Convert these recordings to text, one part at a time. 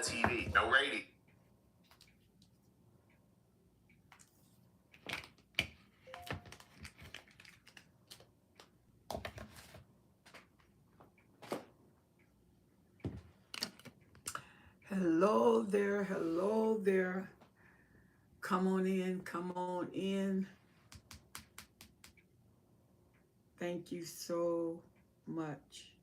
TV. No rating. Hello there, hello there. Come on in, come on in. Thank you so much.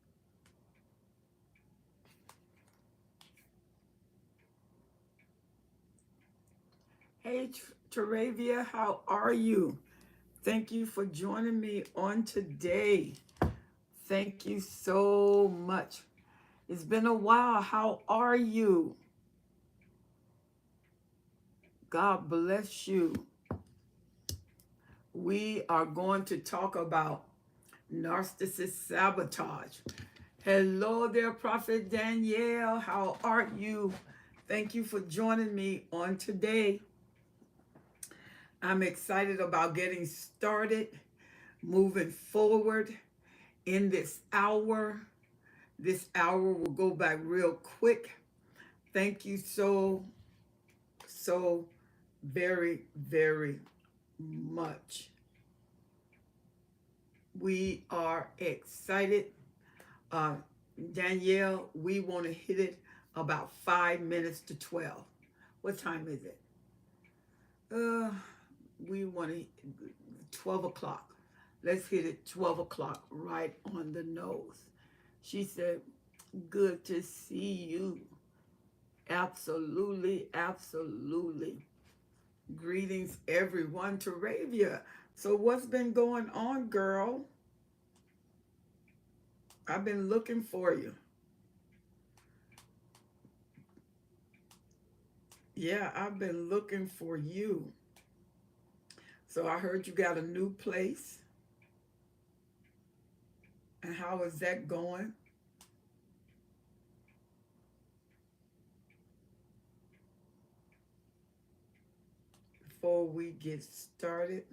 Hey, Teravia, how are you? Thank you for joining me on today. Thank you so much. It's been a while. How are you? God bless you. We are going to talk about narcissist sabotage. Hello there, Prophet Danielle. How are you? Thank you for joining me on today. I'm excited about getting started, moving forward in this hour. This hour will go by real quick. Thank you so very, very much. We are excited. Uh, Danielle, we want to hit it about 5 minutes to 12. What time is it? We want to 12 o'clock. Let's hit it 12 o'clock right on the nose. She said, good to see you. Absolutely, absolutely. Greetings, everyone. Teravia. So what's been going on, girl? I've been looking for you. Yeah, I've been looking for you. So I heard you got a new place. And how is that going? Before we get started,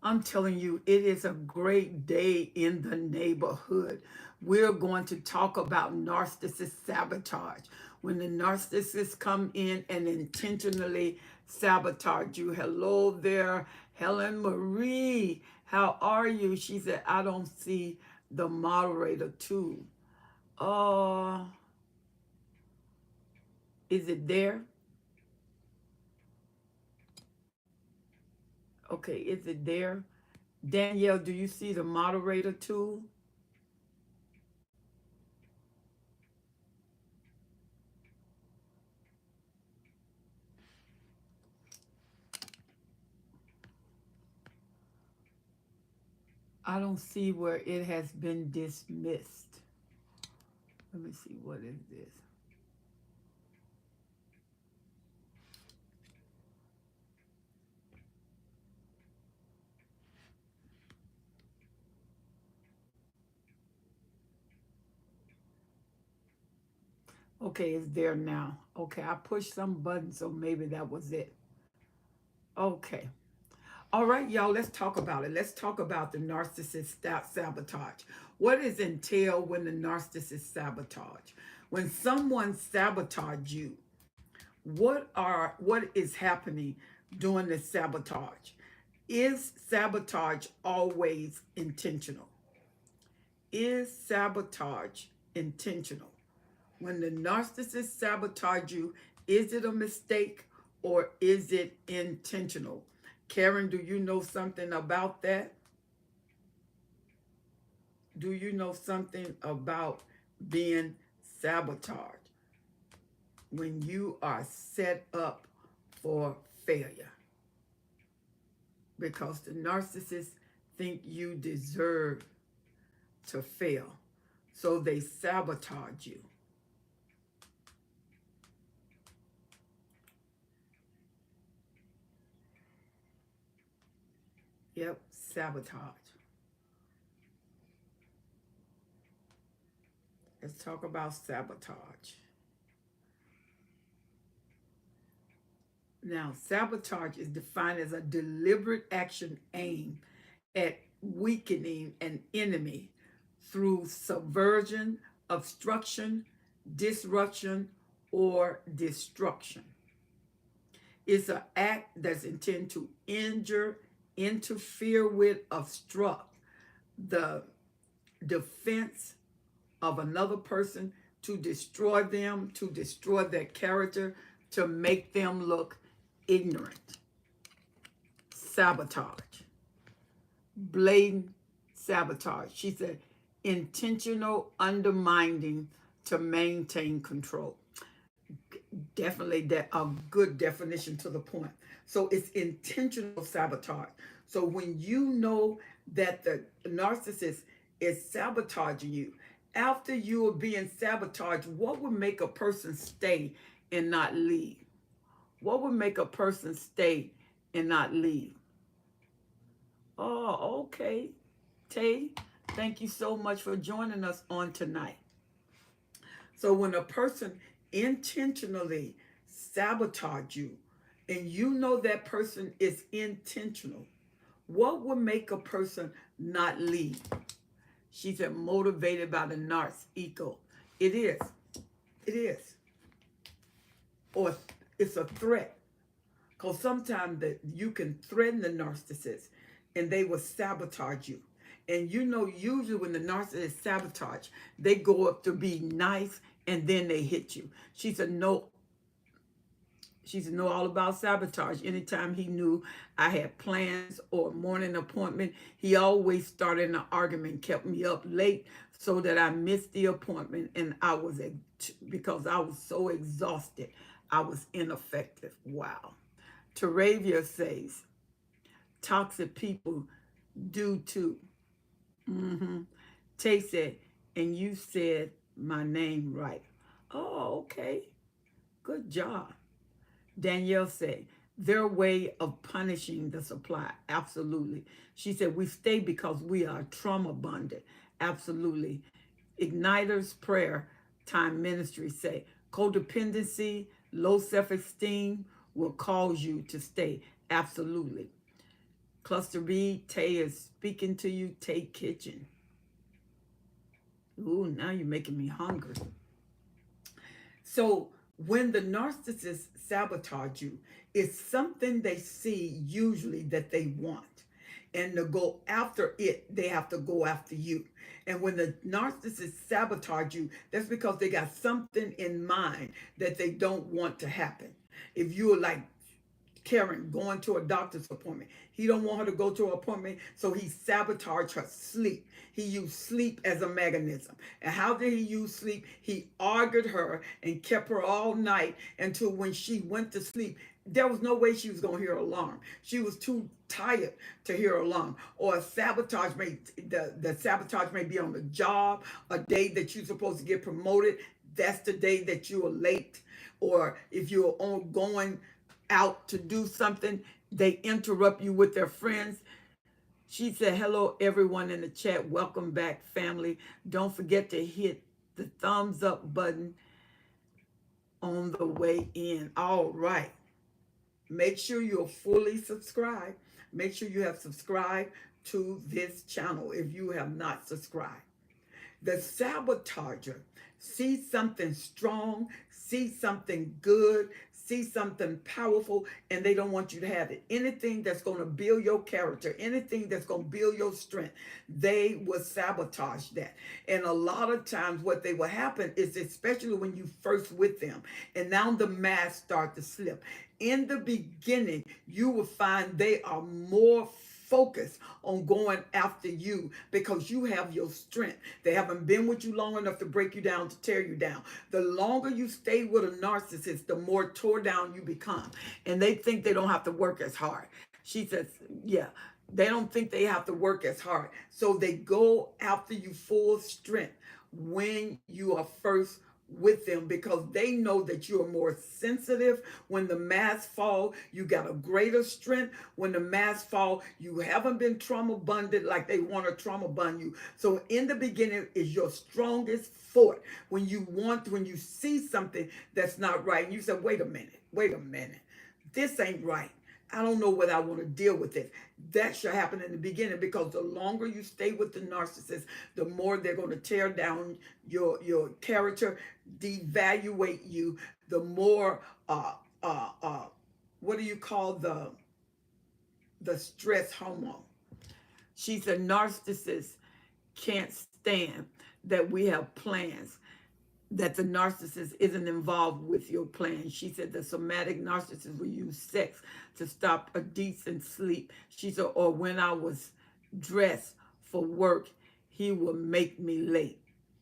I'm telling you, it is a great day in the neighborhood. We're going to talk about narcissist sabotage. When the narcissists come in and intentionally sabotage you. Hello there, Helen Marie. How are you? She said, I don't see the moderator too. Uh, is it there? Okay, is it there? Danielle, do you see the moderator tool? I don't see where it has been dismissed. Let me see, what is this? Okay, it's there now. Okay, I pushed some buttons, so maybe that was it. Okay. All right, y'all, let's talk about it. Let's talk about the narcissist sabotage. What is entail when the narcissist sabotage? When someone sabotage you, what is happening during the sabotage? Is sabotage always intentional? Is sabotage intentional? When the narcissist sabotage you, is it a mistake or is it intentional? Karen, do you know something about that? Do you know something about being sabotaged? When you are set up for failure. Because the narcissists think you deserve to fail. So they sabotage you. Yep, sabotage. Let's talk about sabotage. Now, sabotage is defined as a deliberate action aimed at weakening an enemy through subversion, obstruction, disruption, or destruction. It's an act that's intended to injure, interfere with, obstruct the defense of another person, to destroy them, to destroy their character, to make them look ignorant. Sabotage. Blatant sabotage. She said intentional undermining to maintain control. Definitely that a good definition to the point. So it's intentional sabotage. So when you know that the narcissist is sabotaging you, after you are being sabotaged, what would make a person stay and not leave? What would make a person stay and not leave? Oh, okay. Tay, thank you so much for joining us on tonight. So when a person intentionally sabotage you, and you know that person is intentional, what would make a person not leave? She said motivated by the narc's ego. It is. It is. Or it's a threat. Because sometimes that you can threaten the narcissist and they will sabotage you. And you know, usually when the narcissist sabotage, they go up to be nice and then they hit you. She said, no. She said, know all about sabotage. Anytime he knew I had plans or a morning appointment, he always started an argument, kept me up late so that I missed the appointment. And I was, because I was so exhausted, I was ineffective. Wow. Teravia says, toxic people do too. Tay said, and you said my name right. Oh, okay. Good job. Danielle said, their way of punishing the supply. Absolutely. She said, we stay because we are trauma bonded. Absolutely. Igniter's prayer time ministry say, codependency, low self-esteem will cause you to stay. Absolutely. Cluster B, Tay is speaking to you. Tay Kitchen. Ooh, now you're making me hungry. So when the narcissist sabotage you, it's something they see usually that they want. And to go after it, they have to go after you. And when the narcissist sabotage you, that's because they got something in mind that they don't want to happen. If you're like Karen going to a doctor's appointment, he don't want her to go to an appointment, so he sabotaged her sleep. He used sleep as a mechanism. And how did he use sleep? He argued her and kept her all night until when she went to sleep, there was no way she was going to hear an alarm. She was too tired to hear an alarm. Or the sabotage may be on the job, a day that you're supposed to get promoted. That's the day that you are late. Or if you're going out to do something, they interrupt you with their friends. She said, hello, everyone in the chat. Welcome back, family. Don't forget to hit the thumbs up button on the way in. All right. Make sure you're fully subscribed. Make sure you have subscribed to this channel if you have not subscribed. The sabotager sees something strong, sees something good, see something powerful, and they don't want you to have it. Anything that's going to build your character, anything that's going to build your strength, they will sabotage that. And a lot of times what they will happen is, especially when you first with them, and now the mask start to slip. In the beginning, you will find they are more focus on going after you because you have your strength. They haven't been with you long enough to break you down, to tear you down. The longer you stay with a narcissist, the more tore down you become. And they think they don't have to work as hard. She says, yeah, they don't think they have to work as hard. So they go after you full strength when you are first with them because they know that you are more sensitive. When the mask fall, you got a greater strength. When the mask fall, you haven't been trauma bonded like they want to trauma bond you. So in the beginning is your strongest fort. When you see something that's not right, and you say, wait a minute, this ain't right. I don't know whether I want to deal with it. That should happen in the beginning, because the longer you stay with the narcissist, the more they're going to tear down your character, devaluate you. The more what do you call the stress hormone? She's a narcissist can't stand that we have plans, that the narcissist isn't involved with your plan. She said the somatic narcissist will use sex to stop a decent sleep. She said, or when I was dressed for work, he will make me late.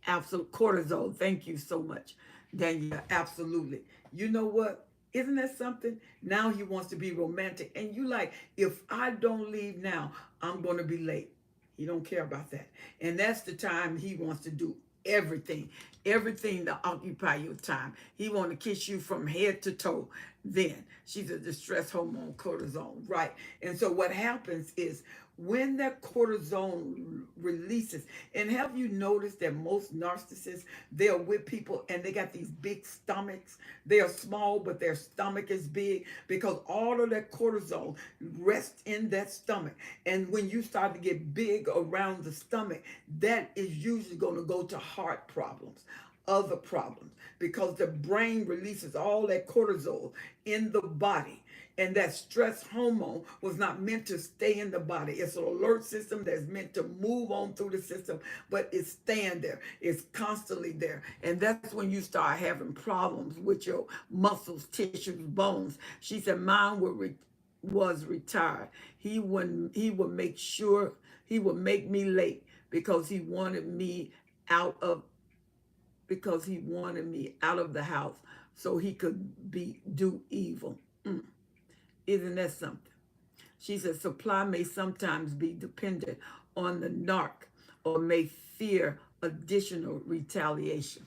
Absolute cortisol. Thank you so much, Danielle. Absolutely. You know what? Isn't that something? Now he wants to be romantic. And you like, if I don't leave now, I'm going to be late. He don't care about that. And that's the time he wants to do everything to occupy your time. He want to kiss you from head to toe. Then she's a distress hormone, cortisone, right? And so what happens is, when that cortisone releases, and have you noticed that most narcissists, they're with people and they got these big stomachs. They are small, but their stomach is big, because all of that cortisone rests in that stomach. And when you start to get big around the stomach, that is usually going to go to heart problems, other problems, because the brain releases all that cortisol in the body. And that stress hormone was not meant to stay in the body. It's an alert system that's meant to move on through the system, but it's staying there. It's constantly there. And that's when you start having problems with your muscles, tissues, bones. She said mine was retired. He would make sure he would make me late because he wanted me out of the house so he could do evil. Isn't that something? She said supply may sometimes be dependent on the narc, or may fear additional retaliation.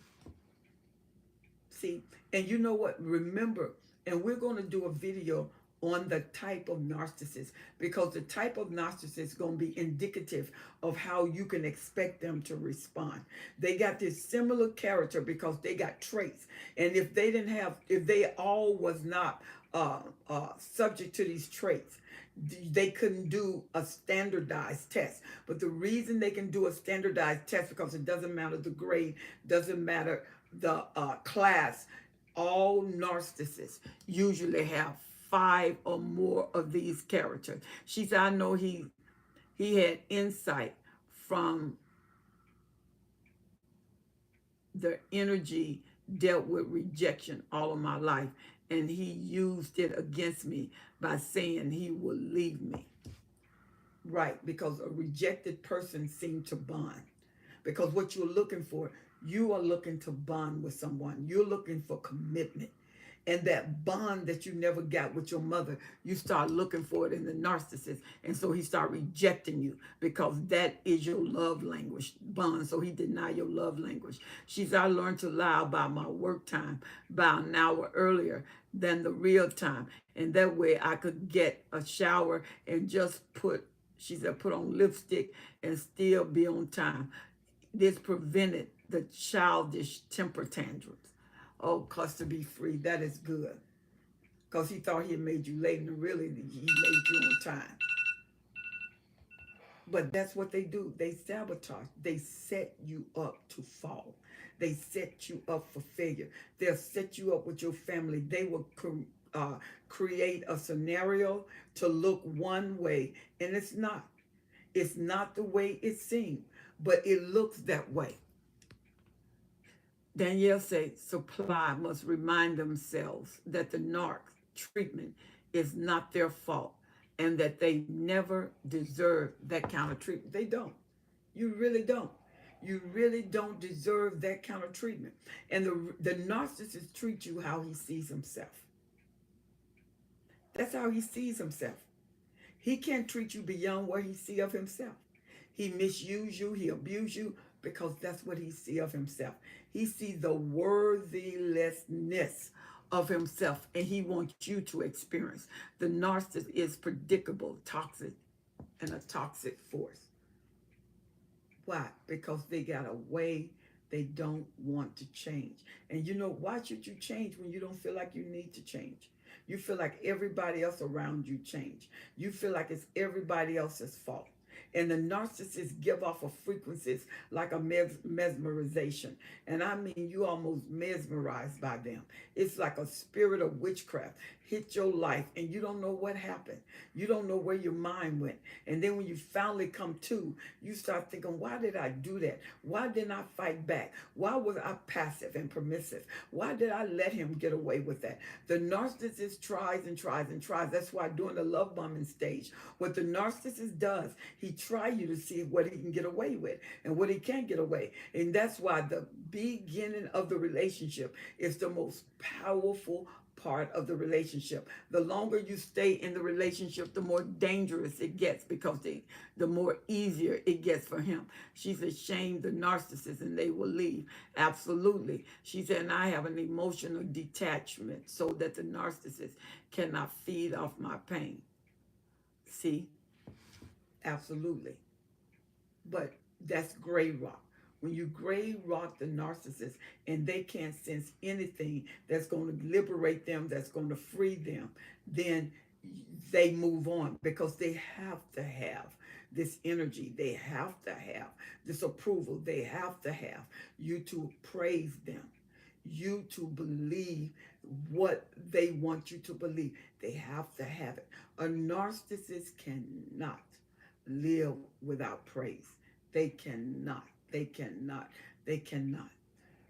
See, and you know what? Remember, and we're going to do a video on the type of narcissist, because the type of narcissist is going to be indicative of how you can expect them to respond. They got this similar character because they got traits. And if they all was not subject to these traits, they couldn't do a standardized test. But the reason they can do a standardized test, because it doesn't matter the grade, doesn't matter the class. All narcissists usually have 5 or more of these characters. She said, I know he had insight from the energy dealt with rejection all of my life, and he used it against me by saying he would leave me. Right, because a rejected person seemed to bond. Because what you're looking for, you are looking to bond with someone. You're looking for commitment. And that bond that you never got with your mother, you start looking for it in the narcissist. And so he start rejecting you, because that is your love language, bond. So he deny your love language. She said, I learned to lie about my work time by an hour earlier than the real time. And that way I could get a shower and just put on lipstick and still be on time. This prevented the childish temper tantrums. Oh, cause to be free, that is good. Because he thought he had made you late, and really he made you on time. But that's what they do. They sabotage. They set you up to fall. They set you up for failure. They'll set you up with your family. They will create a scenario to look one way, and it's not. It's not the way it seems, but it looks that way. Danielle said, supply must remind themselves that the narc treatment is not their fault, and that they never deserve that kind of treatment. They don't. You really don't. You really don't deserve that kind of treatment. And the narcissist treats you how he sees himself. That's how he sees himself. He can't treat you beyond what he sees of himself. He misuse you, he abuse you, because that's what he sees of himself. He sees the worthlessness of himself, and he wants you to experience. The narcissist is predictable, toxic, and a toxic force. Why? Because they got a way they don't want to change. And you know, why should you change when you don't feel like you need to change? You feel like everybody else around you changed. You feel like it's everybody else's fault. And the narcissists give off of frequencies like a mesmerization. And I mean, you almost mesmerized by them. It's like a spirit of witchcraft hit your life and you don't know what happened. You don't know where your mind went. And then when you finally come to, you start thinking, why did I do that? Why didn't I fight back? Why was I passive and permissive? Why did I let him get away with that? The narcissist tries and tries and tries. That's why during the love bombing stage, what the narcissist does, he try you to see what he can get away with and what he can't get away. And that's why the beginning of the relationship is the most powerful part of the relationship. The longer you stay in the relationship, the more dangerous it gets because the more easier it gets for him. She said, shame the narcissist and they will leave. Absolutely. She said, and I have an emotional detachment so that the narcissist cannot feed off my pain. See? Absolutely. But that's gray rock. When you gray rock the narcissist and they can't sense anything that's going to liberate them, that's going to free them, then they move on because they have to have this energy. They have to have this approval. They have to have you to praise them, you to believe what they want you to believe. They have to have it. A narcissist cannot live without praise. They cannot. They cannot. They cannot.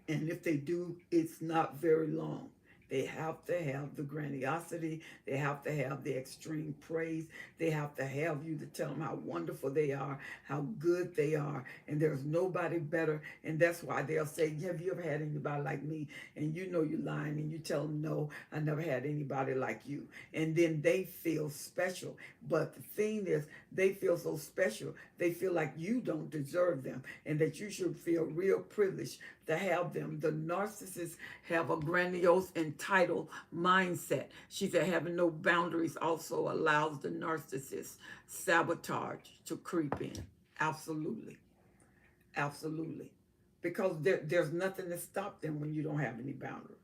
And if they do, it's not very long. They have to have the grandiosity. They have to have the extreme praise. They have to have you to tell them how wonderful they are, how good they are, and there's nobody better. And that's why they'll say, have you ever had anybody like me? And you know you're lying, and you tell them, no, I never had anybody like you. And then they feel special. But the thing is, they feel so special. They feel like you don't deserve them and that you should feel real privileged to have them. The narcissists have a grandiose, entitled mindset. She said having no boundaries also allows the narcissist sabotage to creep in. Absolutely. Absolutely. Because there's nothing to stop them when you don't have any boundaries.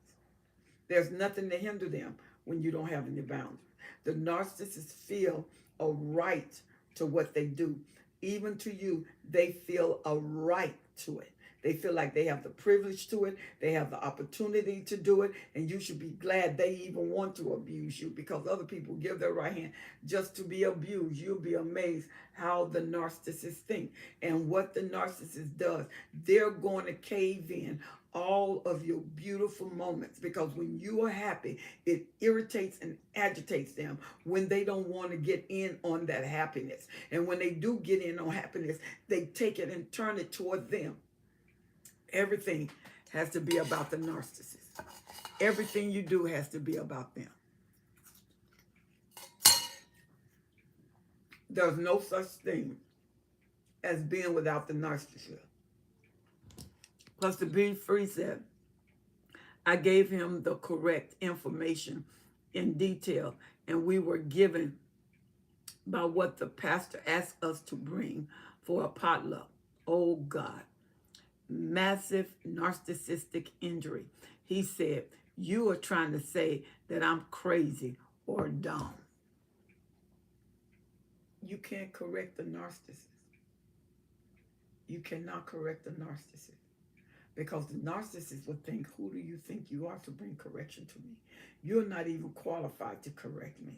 There's nothing to hinder them when you don't have any boundaries. The narcissists feel a right to what they do. Even to you, they feel a right to it. They feel like they have the privilege to it. They have the opportunity to do it. And you should be glad they even want to abuse you because other people give their right hand just to be abused. You'll be amazed how the narcissist think and what the narcissist does. They're going to cave in all of your beautiful moments because when you are happy, it irritates and agitates them when they don't want to get in on that happiness. And when they do get in on happiness, they take it and turn it toward them. Everything has to be about the narcissist. Everything you do has to be about them. There's no such thing as being without the narcissist. Plus, to be free said, I gave him the correct information in detail, and we were given by what the pastor asked us to bring for a potluck. Oh, God. Massive narcissistic injury. He said, you are trying to say that I'm crazy or dumb. You can't correct the narcissist. You cannot correct the narcissist. Because the narcissist would think, who do you think you are to bring correction to me? You're not even qualified to correct me.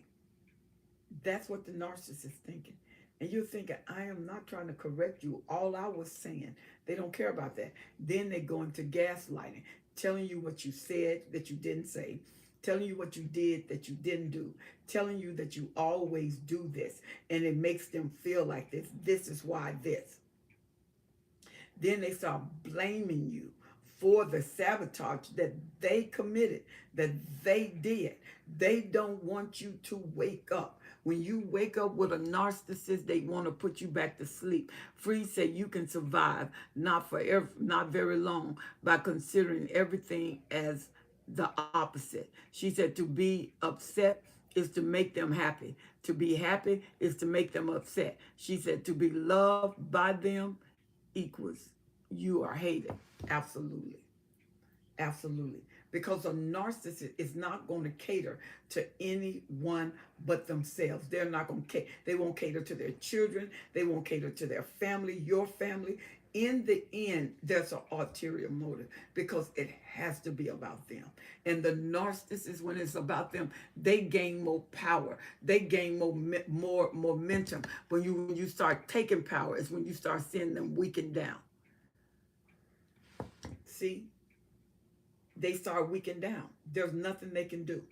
That's what the narcissist is thinking. And you're thinking, I am not trying to correct you. All I was saying, they don't care about that. Then they go into gaslighting, telling you what you said that you didn't say, telling you what you did that you didn't do, telling you that you always do this. And it makes them feel like this. This is why this. Then they start blaming you for the sabotage that they committed, that they did. They don't want you to wake up. When you wake up with a narcissist, they want to put you back to sleep. Free said you can survive, not very long, by considering everything as the opposite. She said to be upset is to make them happy. To be happy is to make them upset. She said to be loved by them equals you are hated. Absolutely. Absolutely. because a narcissist is not going to cater to anyone but themselves. They're not going to they won't cater to their children, they won't cater to their family, your family. In the end, there's an ulterior motive because it has to be about them. And the narcissist, when it's about them, they gain more power, they gain more momentum. When you start taking power, is when you start seeing them weaken down. See, they start weakening down. There's nothing they can do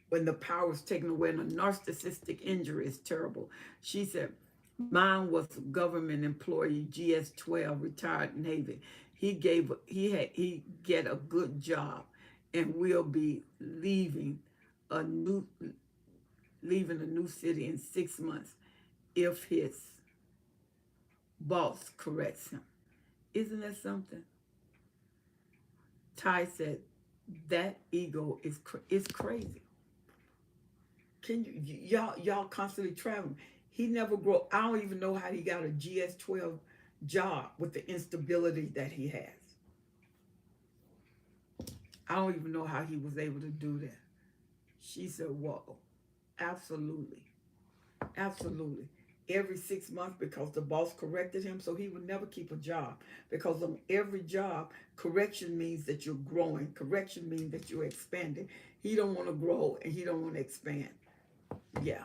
when the power is taken away. And a narcissistic injury is terrible. She said, mine was a government employee, GS-12, retired Navy. He get a good job, and will be a new leaving a new city in 6 months if his boss corrects him. Isn't that something? Ty said, that ego is crazy. Can y'all constantly traveling? He never grow. I don't even know how he got a GS-12 job with the instability that he has. I don't even know how he was able to do that. She said, whoa, absolutely. Absolutely. Every 6 months, because the boss corrected him, so he would never keep a job. Because on every job, correction means that you're growing. Correction means that you're expanding. He don't want to grow and he don't want to expand. Yeah.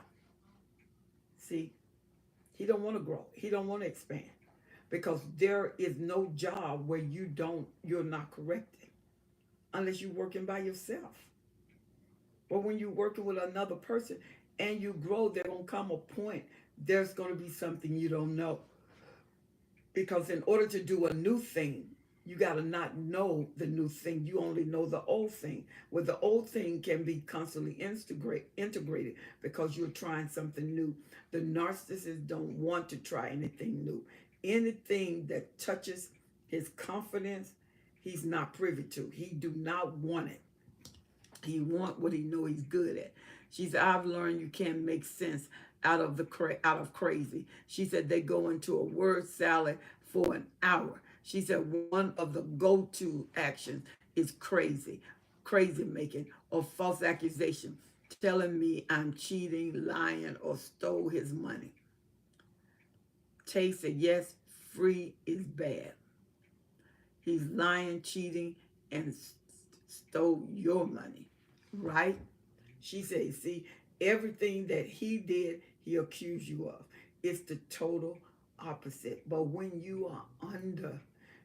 See, he don't want to grow. He don't want to expand. Because there is no job where you're not corrected. Unless you're working by yourself. Or when you're working with another person and you grow, there will come a point there's going to be something you don't know. Because in order to do a new thing, you got to not know the new thing. You only know the old thing. Where the old thing can be constantly integrated because you're trying something new. The narcissist don't want to try anything new. Anything that touches his confidence, he's not privy to. He do not want it. He want what he know he's good at. She said, I've learned you can't make sense out of crazy. She said they go into a word salad for an hour. She said one of the go-to actions is crazy making, or false accusation, telling me I'm cheating, lying, or stole his money. Tay said, yes, free is bad. He's lying, cheating, and stole your money, right? She said, see, everything that he did, he accused you of. It's the total opposite. But when you are under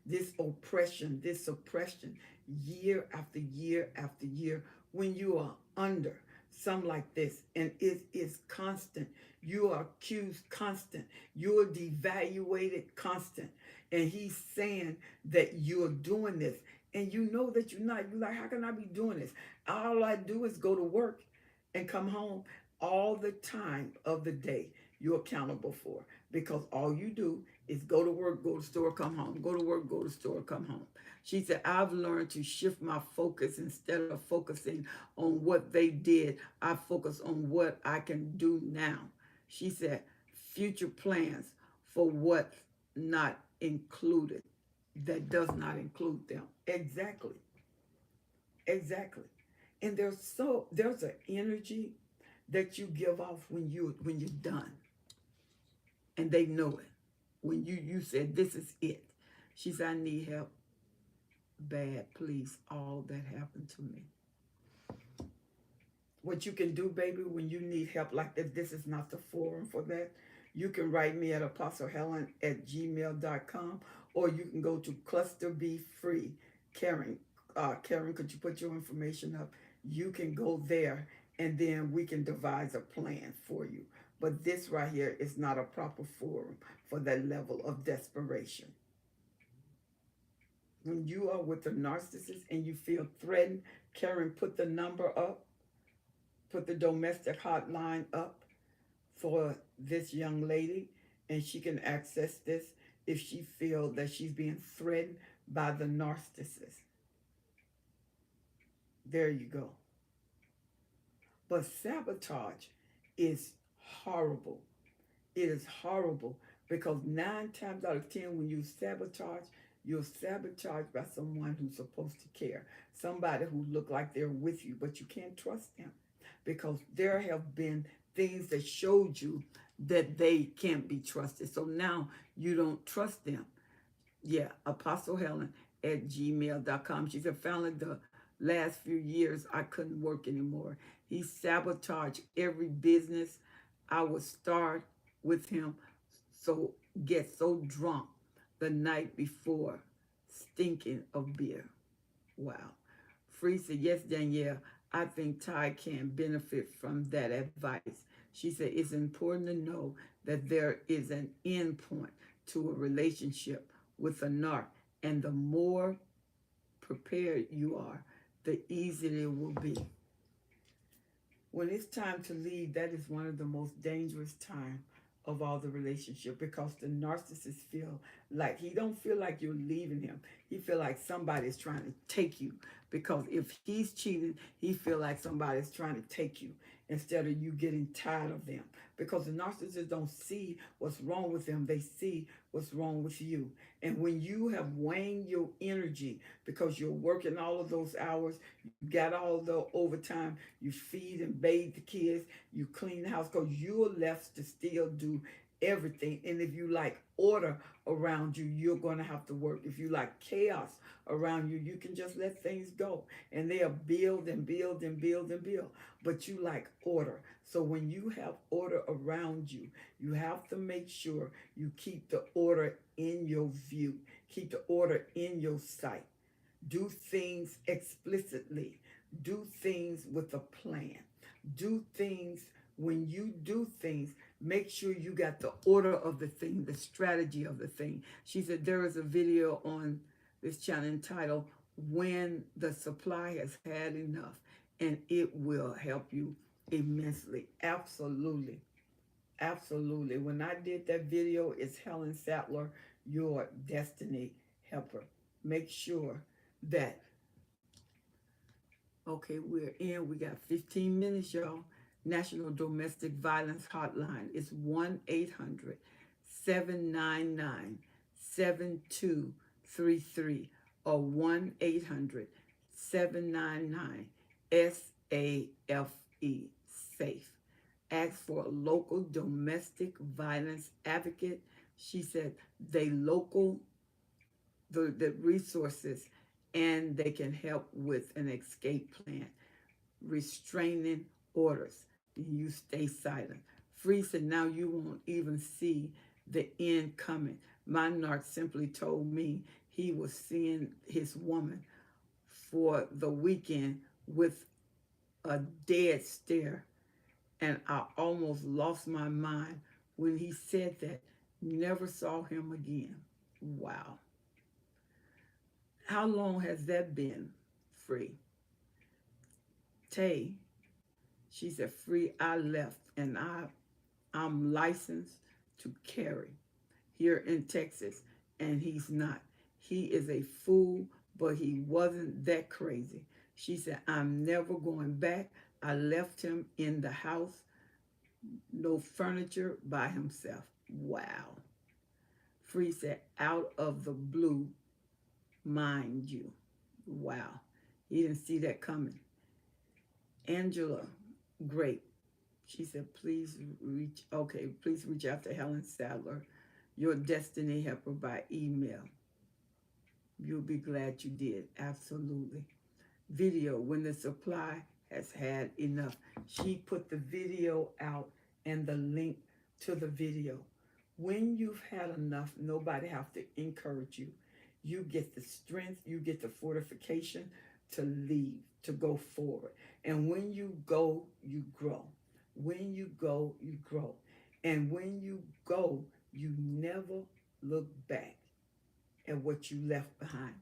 this oppression, this suppression, year after year after year, when you are under something like this, and it is constant, you are accused constant, you are devaluated constant, and he's saying that you're doing this, and you know that you're not. You're like, how can I be doing this? All I do is go to work and come home. All the time of the day you're accountable for, because all you do is go to work, go to store, come home, go to work, go to store, come home. She said, I've learned to shift my focus. Instead of focusing on what they did, I focus on what I can do now. She said, future plans for what's not included, that does not include them. Exactly. And there's an energy that you give off when you're done, and they know it. When you said, this is it. She said, I need help bad, please. All that happened to me. What you can do, baby, when you need help like this is not the forum for that. You can write me at apostlehelen@gmail.com, or you can go to Cluster Be Free. Karen, could you put your information up? You can go there, and then we can devise a plan for you. But this right here is not a proper forum for that level of desperation. When you are with a narcissist and you feel threatened, Karen, put the number up, put the domestic hotline up for this young lady, and she can access this if she feels that she's being threatened by the narcissist. There you go. But sabotage is horrible. It is horrible because 9 times out of 10, when you sabotage, You're sabotaged by someone who's supposed to care, somebody who look like they're with you, but you can't trust them because there have been things that showed you that they can't be trusted. So now you don't trust them. Yeah, Apostle Helen at gmail.com. She said, finally, the last few years, I couldn't work anymore. He sabotaged every business I would start with him. So get so drunk the night before, stinking of beer. Wow. Free said, yes, Danielle, I think Ty can benefit from that advice. She said, it's important to know that there is an end point to a relationship with a narc. And the more prepared you are, the easier it will be. When it's time to leave, that is one of the most dangerous times of all the relationship because the narcissist feel like he don't feel like you're leaving him. He feel like somebody's trying to take you because if he's cheating, he feel like somebody's trying to take you instead of you getting tired of them because the narcissists don't see what's wrong with them. They see what's wrong with you. And when you have waned your energy because you're working all of those hours, you got all the overtime, you feed and bathe the kids, you clean the house because you're left to still do everything. And if you like order around you, you're going to have to work. If you like chaos around you, you can just let things go and they'll build and build and build and build. But you like order. So when you have order around you, you have to make sure you keep the order in your view, keep the order in your sight. Do things explicitly. Do things with a plan. Do things, when you do things, make sure you got the order of the thing, the strategy of the thing. She said there is a video on this channel entitled When the Supply Has Had Enough, and it will help you immensely. Absolutely. Absolutely. When I did that video, it's Helen Sattler, your destiny helper. Make sure that, okay, we're in. We got 15 minutes, y'all. National Domestic Violence Hotline is 1-800-799-7233 or 1-800-799-SAFE, SAFE. Ask for a local domestic violence advocate. She said they local the resources and they can help with an escape plan, restraining orders. You stay silent. Free said now you won't even see the end coming. My narc simply told me he was seeing his woman for the weekend with a dead stare, and I almost lost my mind when he said that. Never saw him again. Wow. How long has that been, Free? Tay, she said, Free, I left and I'm licensed to carry here in Texas, and he's not. He is a fool, but he wasn't that crazy. She said, I'm never going back. I left him in the house, no furniture, by himself. Wow. Free said, out of the blue, mind you. Wow. He didn't see that coming. Angela, great. She said, please reach out to Helen Sadler, your destiny helper, by email. You'll be glad you did. Absolutely. Video, when the supply has had enough. She put the video out and the link to the video. When you've had enough, nobody have to encourage you. You get the strength, you get the fortification to leave, to go forward. And when you go, you grow. When you go, you grow. And when you go, you never look back at what you left behind,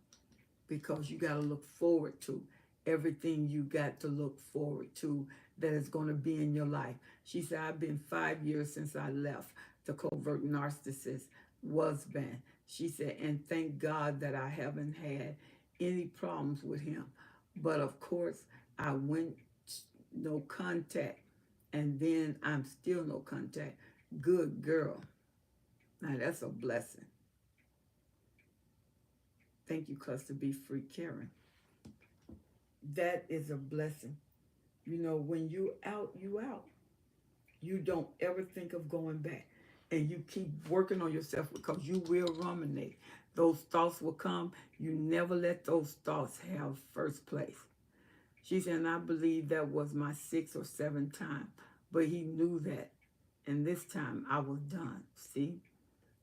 because you got to look forward to everything you got to look forward to that is going to be in your life. She said, I've been 5 years since I left the covert narcissist was banned. She said, and thank God that I haven't had any problems with him. But of course, I went no contact, and then I'm still no contact. Good girl. Now that's a blessing. Thank you, Cluster B Free Karen. That is a blessing. You know, when you out, you out. You don't ever think of going back. And you keep working on yourself because you will ruminate. Those thoughts will come. You never let those thoughts have first place. She said, and I believe that was my sixth or seventh time. But he knew that. And this time I was done. See?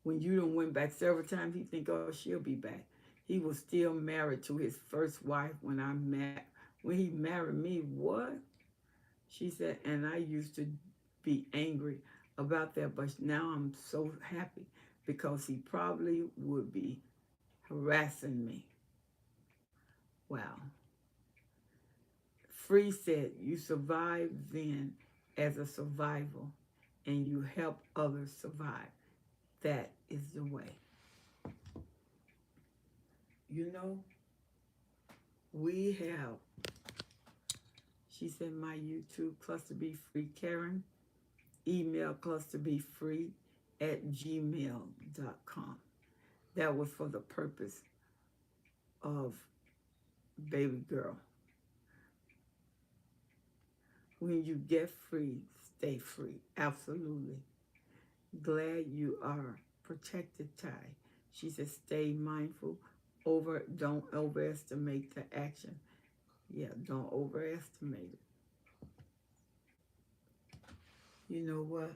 When you done went back several times, he think, oh, she'll be back. He was still married to his first wife when he married me. What? She said, and I used to be angry about that, but now I'm so happy because he probably would be harassing me. Wow. Free said, you survive then as a survival and you help others survive. That is the way. You know, we have, she said, my YouTube, Cluster B Free Karen, email clusterbfree@gmail.com. That was for the purpose of baby girl. When you get free, stay free. Absolutely. Glad you are protected, Ty. She said, stay mindful. Don't overestimate the action. Yeah, don't overestimate it. You know what?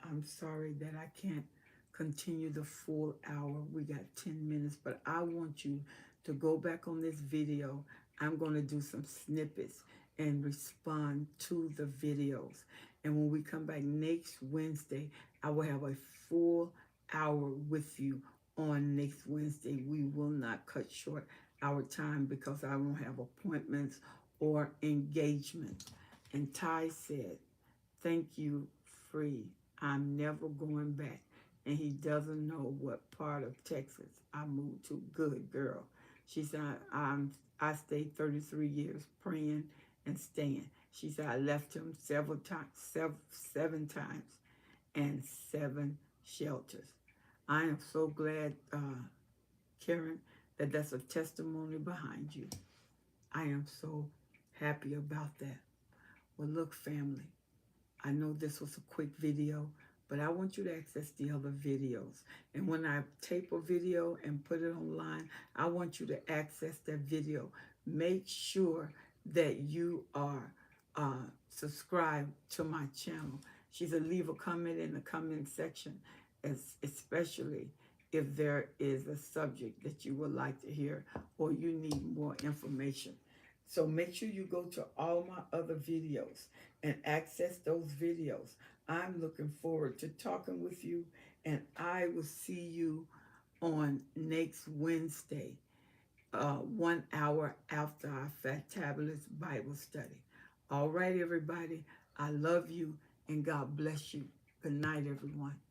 I'm sorry that I can't continue the full hour. We got 10 minutes, but I want you to go back on this video. I'm going to do some snippets and respond to the videos. And when we come back next Wednesday, I will have a full hour with you on next Wednesday. We will not cut short our time because I won't have appointments or engagement. And Ty said, thank you, Free. I'm never going back. And he doesn't know what part of Texas I moved to. Good girl. She said, I stayed 33 years praying and staying. She said, I left him seven times and 7 shelters. I am so glad, Karen, that that's a testimony behind you. I am so happy about that. Well, look, family, I know this was a quick video, but I want you to access the other videos. And when I tape a video and put it online, I want you to access that video. Make sure that you are subscribed to my channel. She said, leave a comment in the comment section, especially if there is a subject that you would like to hear or you need more information. So make sure you go to all my other videos and access those videos. I'm looking forward to talking with you, and I will see you on next Wednesday, 1 hour after our Fantabulous Bible study. All right, everybody, I love you, and God bless you. Good night, everyone.